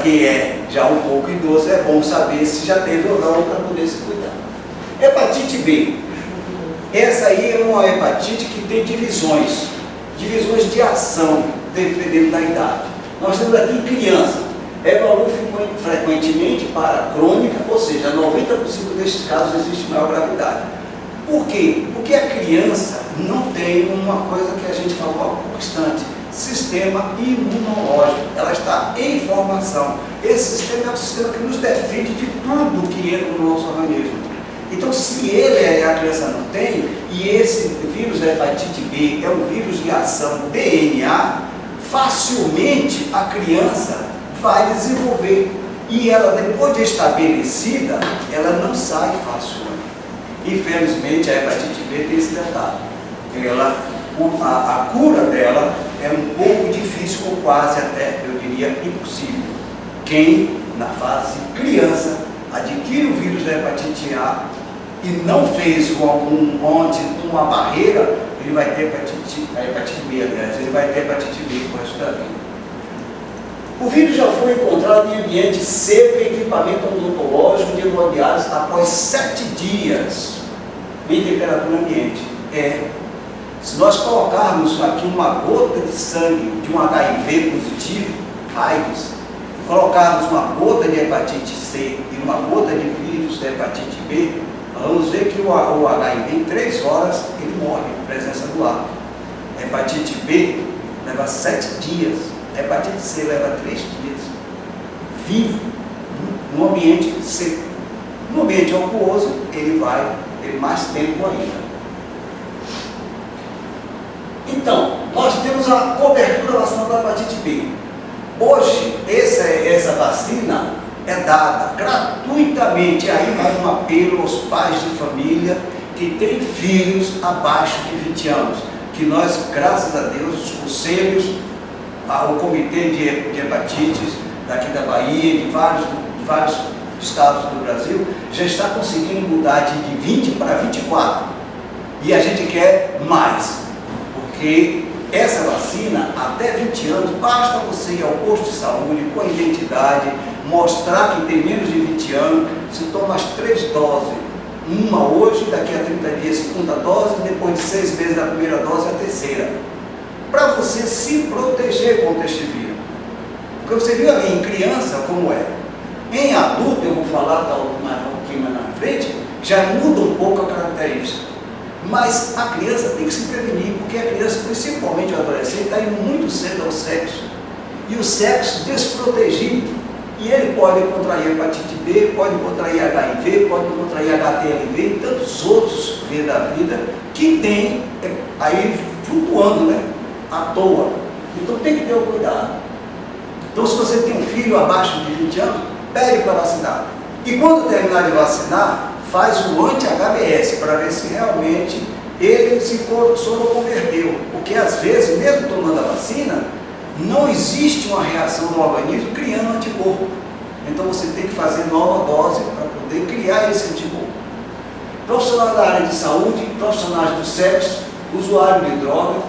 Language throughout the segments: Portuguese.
quem é já um pouco idoso, é bom saber se já teve ou não para poder se cuidar. Hepatite B. Essa aí é uma hepatite que tem divisões de ação, dependendo da idade. Nós temos aqui criança, evolui frequentemente para crônica, ou seja, 90% destes casos existe maior gravidade. Por quê? Porque a criança não tem uma coisa que a gente falou há pouco instante, sistema imunológico. Ela está em formação. Esse sistema é um sistema que nos defende de tudo que entra no nosso organismo. Então, se a criança não tem, e esse vírus da hepatite B é um vírus de ação DNA, facilmente a criança vai desenvolver. E ela, depois de estabelecida, ela não sai facilmente. Infelizmente, a hepatite B tem esse detalhe. A cura dela é um pouco difícil, ou quase até, eu diria, impossível. Quem, na fase criança, adquire o vírus da hepatite A e não fez uma barreira, ele vai ter hepatite B, aliás, ele vai ter hepatite B por resto da vida. O vírus já foi encontrado em ambiente seco e equipamento odontológico de hemodiálise após 7 dias em temperatura ambiente. Se nós colocarmos aqui uma gota de sangue de um HIV positivo, AIDS, colocarmos uma gota de hepatite C e uma gota de vírus da hepatite B, vamos ver que o HIV em 3 horas ele morre em presença do ar. A hepatite B leva 7 dias, a hepatite C leva 3 dias, vivo, no ambiente seco. No ambiente aquoso, ele vai ter mais tempo ainda. Então, nós temos a cobertura vacinal da hepatite B. Hoje, essa vacina é dada gratuitamente. Aí vai um apelo aos pais de família que têm filhos abaixo de 20 anos. Que nós, graças a Deus, os conselhos, o comitê de hepatites daqui da Bahia, de vários estados do Brasil, já está conseguindo mudar de 20 para 24. E a gente quer mais. Porque essa vacina, até 20 anos, basta você ir ao posto de saúde com a identidade, mostrar que tem menos de 20 anos, se toma as 3 doses. Uma hoje, daqui a 30 dias, segunda dose, depois de 6 meses da primeira dose, a terceira. Para você se proteger contra este vírus. Porque você viu ali em criança como é. Em adulto, eu vou falar um pouquinho mais na frente, já muda um pouco a característica. Mas a criança tem que se prevenir, porque a criança, principalmente o adolescente, está indo muito cedo ao sexo. E o sexo desprotegido. E ele pode contrair hepatite B, pode contrair HIV, pode contrair HTLV e tantos outros V da vida que tem aí flutuando, né? À toa. Então tem que ter o cuidado. Então, se você tem um filho abaixo de 20 anos, pede para vacinar. E quando terminar de vacinar, faz o anti-HBS para ver se realmente ele se soroconverteu. Porque às vezes, mesmo tomando a vacina, não existe uma reação no organismo criando anticorpo. Então você tem que fazer nova dose para poder criar esse anticorpo. Profissionais da área de saúde, profissionais do sexo, usuários de drogas,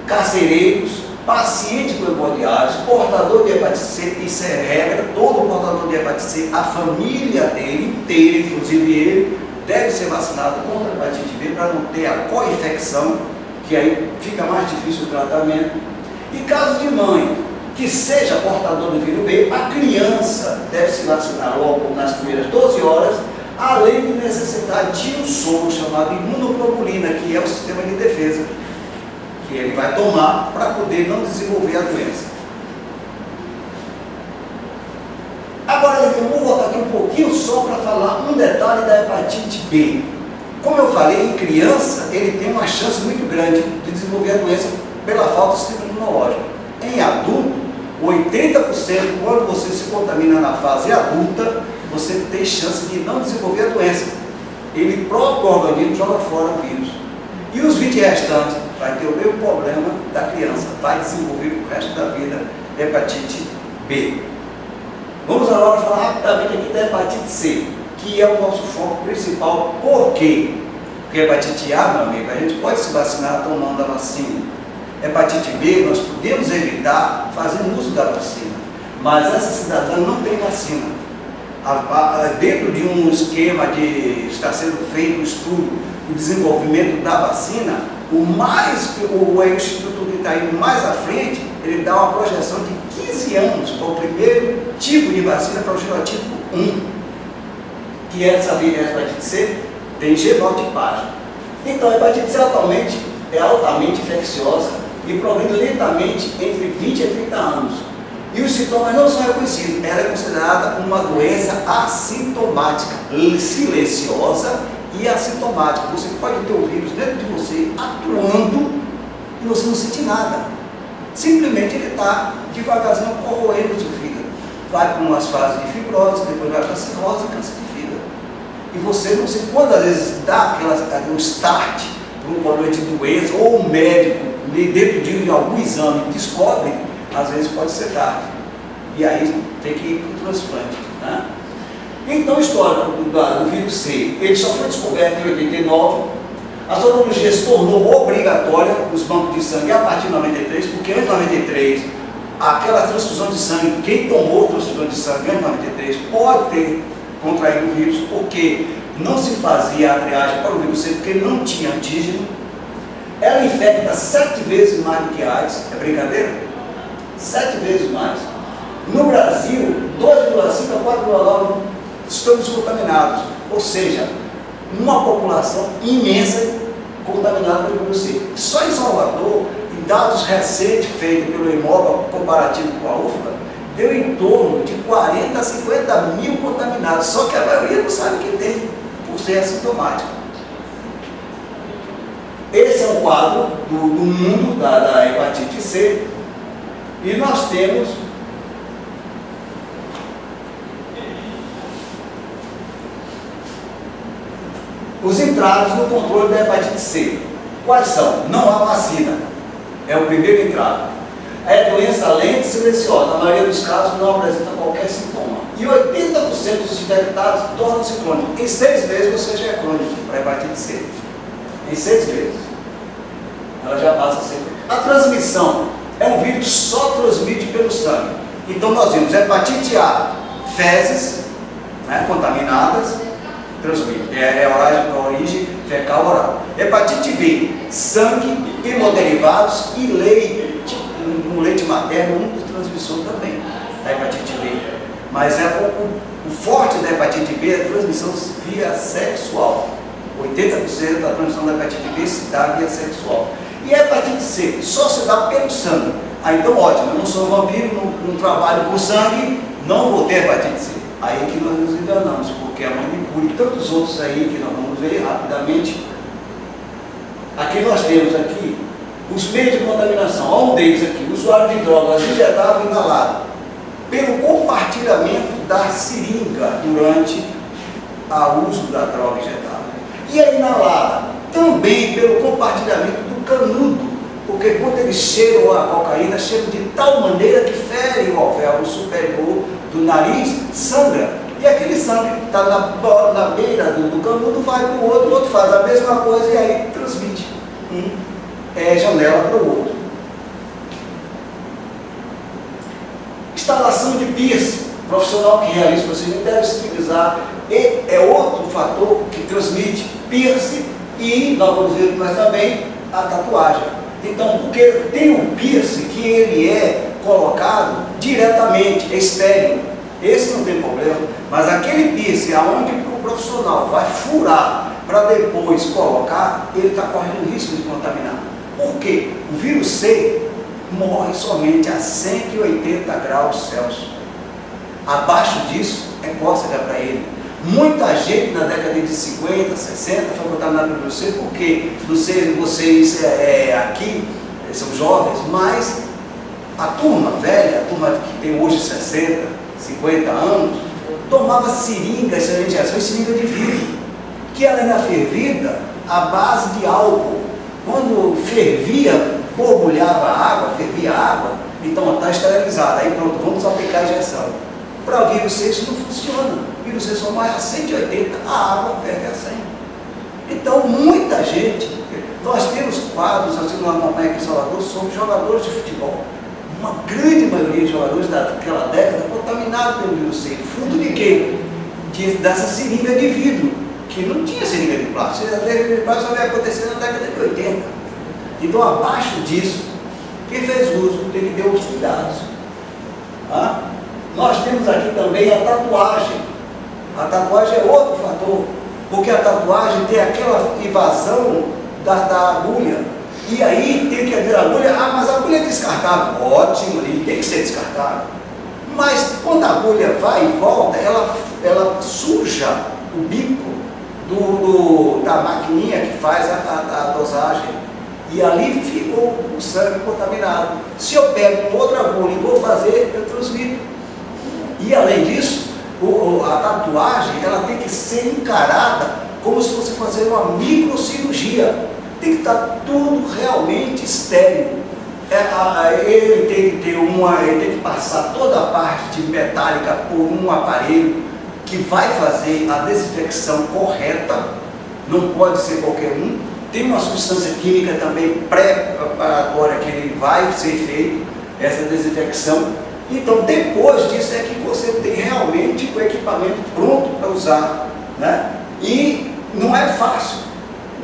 carcereiros, paciente com hemodiálise, portador de hepatite C, isso é regra, todo portador de hepatite C, a família dele inteira, inclusive ele, deve ser vacinado contra a hepatite B para não ter a co-infecção, que aí fica mais difícil o tratamento. E caso de mãe que seja portador do vírus B, a criança deve se vacinar logo nas primeiras 12 horas, além de necessitar de um soro chamado imunoglobulina, que é o sistema de defesa, que ele vai tomar para poder não desenvolver a doença. Agora eu vou voltar aqui um pouquinho só para falar um detalhe da hepatite B. Como eu falei, em criança ele tem uma chance muito grande de desenvolver a doença pela falta de sistema imunológico. Em adulto, 80% quando você se contamina na fase adulta, você tem chance de não desenvolver a doença. Ele próprio organismo joga fora o vírus. E os 20 restantes vai ter o mesmo problema da criança, vai desenvolver pro resto da vida hepatite B. Vamos agora falar rapidamente aqui da hepatite C, que é o nosso foco principal. Por quê? Porque hepatite A, meu amigo, a gente pode se vacinar tomando a vacina. Hepatite B, nós podemos evitar fazendo uso da vacina. mas essa cidadã não tem vacina. Dentro de um esquema de está sendo feito um estudo de desenvolvimento da vacina, o Instituto que está indo mais à frente, ele dá uma projeção de 15 anos para o primeiro tipo de vacina, para o genotipo 1, que é essa hepatite C, tem genotipagem. Então, a hepatite C atualmente é altamente infecciosa e progride lentamente entre 20 a 30 anos. E os sintomas não são reconhecidos. Ela é considerada uma doença assintomática, silenciosa e assintomática. Você pode ter o vírus dentro de você atuando e você não sente nada. Simplesmente ele está devagarzinho corroendo o seu fígado. Vai para umas fases de fibrose, depois vai para cirrose e câncer de fígado. E você não sei quantas vezes dá um start para um problema de doença, ou o médico, dentro de algum exame, descobre, às vezes pode ser tarde. E aí tem que ir para o transplante. Né? Então, a história do vírus C, ele só foi descoberto em 89. A sorologia se tornou obrigatória nos bancos de sangue a partir de 93, porque antes de 93, aquela transfusão de sangue, quem tomou transfusão de sangue antes de 93 pode ter contraído o vírus, porque não se fazia a triagem para o vírus C, porque não tinha antígeno. Ela infecta 7 vezes mais do que a AIDS, é brincadeira? 7 vezes mais. No Brasil, 2,5 a 4,9 estamos contaminados, ou seja, uma população imensa contaminada pelo vírus C. Só em Salvador, em dados recentes feitos pelo Imoba, comparativo com a UFBA, deu em torno de 40 a 50 mil contaminados, só que a maioria não sabe que tem, por ser assintomático. Esse é o quadro do mundo da hepatite C, e nós temos os entraves no controle da hepatite C. Quais são? Não há vacina, é o primeiro entrave. É doença lenta e silenciosa, na maioria dos casos não apresenta qualquer sintoma. E 80% dos infectados tornam-se crônicos. Em 6 meses você já é crônico para a hepatite C. Em 6 meses. Ela já passa a ser. A transmissão é um vírus que só transmite pelo sangue. Então nós vimos hepatite A, fezes, né, contaminadas, transmite. A origem fecal oral. Hepatite B, sangue, hemoderivados e leite. No leite materno, um dos transmissão também, da hepatite B. Mas o forte da hepatite B é a transmissão via sexual. 80% da transmissão da hepatite B se dá via sexual. E a hepatite C só se dá pelo sangue. Então ótimo, eu não sou vampiro, não trabalho com sangue, não vou ter hepatite C. Aí que nós nos enganamos, porque a manicure e tantos outros aí que nós vamos ver rapidamente. Aqui nós temos aqui os meios de contaminação. Há um deles aqui, usuário de drogas injetável e inalado, pelo compartilhamento da seringa durante o uso da droga injetável. E a inalada, também pelo compartilhamento do canudo, porque quando eles cheiram a cocaína, cheiram de tal maneira que fere o alvéolo superior do nariz, sangra. E aquele sangue que está na beira do canudo vai para o outro faz a mesma coisa e aí transmite. Janela para o outro. Instalação de piercing, profissional que realiza o procedimento deve se utilizar, é outro fator que transmite piercing e, nós vamos ver mais também, a tatuagem. Então, porque tem um piercing que ele é colocado diretamente, é estéril, esse não tem problema, mas aquele piercing aonde o profissional vai furar para depois colocar, ele está correndo risco de contaminar. Por quê? O vírus C morre somente a 180 graus Celsius. Abaixo disso é cócega para ele. Muita gente na década de 50, 60 foi contaminada pelo vírus C, porque não sei vocês aqui são jovens, mas a turma velha, a turma que tem hoje 60, 50 anos, tomava seringa, seringa de vidro, que ela era fervida à base de álcool. Quando fervia, borbulhava a água, fervia a água, então está esterilizada. Aí pronto, vamos aplicar a injeção. Para o vírus C isso não funciona. O vírus C só morre a 180, a água ferve a 100. Então muita gente, nós temos quadros, nós temos uma campanha aqui em Salvador sobre jogadores de futebol. uma grande maioria de jogadores daquela década contaminados pelo vírus C. Fruto de quê? Dessa seringa de vidro, que não tinha seringa de plástico. A seringa de plástico só vai acontecer na década de 80. Então, abaixo disso, quem fez uso tem que ter os cuidados. Nós temos aqui também a tatuagem. A tatuagem é outro fator, porque a tatuagem tem aquela invasão da agulha. E aí tem que haver agulha. Mas a agulha é descartável. Ótimo, ele tem que ser descartável. Mas quando a agulha vai e volta, ela suja o bico da maquininha que faz a dosagem. E ali ficou o sangue contaminado. Se eu pego uma outra agulha e vou fazer, eu transmito. E além disso, a tatuagem ela tem que ser encarada como se fosse fazer uma microcirurgia. Tem que estar tudo realmente estéril. Ele tem que passar toda a parte metálica por um aparelho que vai fazer a desinfecção correta. Não pode ser qualquer um. Tem uma substância química também pré-preparatória que ele vai ser feito, essa desinfecção. Então, depois disso é que você tem realmente o equipamento pronto para usar, né? E não é fácil.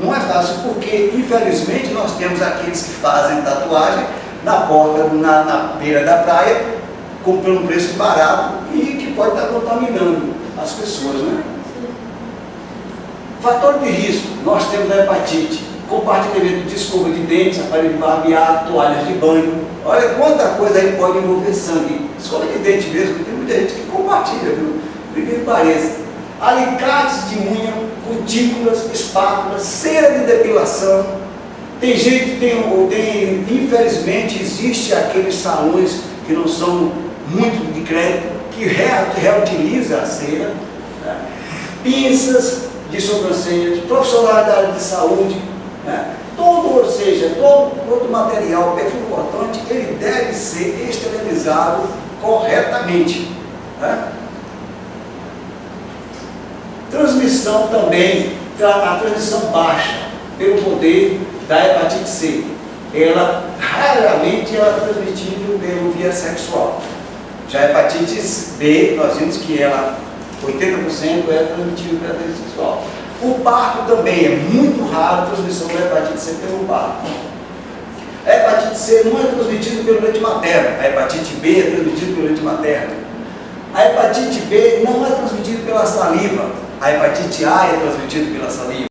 Não é fácil porque, infelizmente, nós temos aqueles que fazem tatuagem na porta, na beira da praia, comprando um preço barato e que pode estar contaminando as pessoas, né? Fator de risco, nós temos a hepatite, compartilhamento de escova de dentes, aparelho de barbear, toalhas de banho. Olha quanta coisa aí pode envolver sangue. Escova de dente mesmo, tem muita gente que compartilha, viu? Por que pareça. Alicates de unha, cutículas, espátulas, cera de depilação. Tem gente, infelizmente, existe aqueles salões que não são muito de crédito, que reutiliza a cera, né? Pinças de sobrancelhas, profissionais da área de saúde, né? Ou seja, todo material perfumcortante, ele deve ser esterilizado corretamente, né? Transmissão também, a transmissão baixa pelo poder da hepatite C. Ela raramente é transmitida pelo via sexual. Já a hepatite B, nós vimos que ela 80% é transmitida pela via sexual. O parto também é muito raro a transmissão da hepatite C pelo parto. A hepatite C não é transmitida pelo leite materno, a hepatite B é transmitida pelo leite materno. A hepatite B não é transmitida pela saliva, a hepatite A é transmitida pela saliva.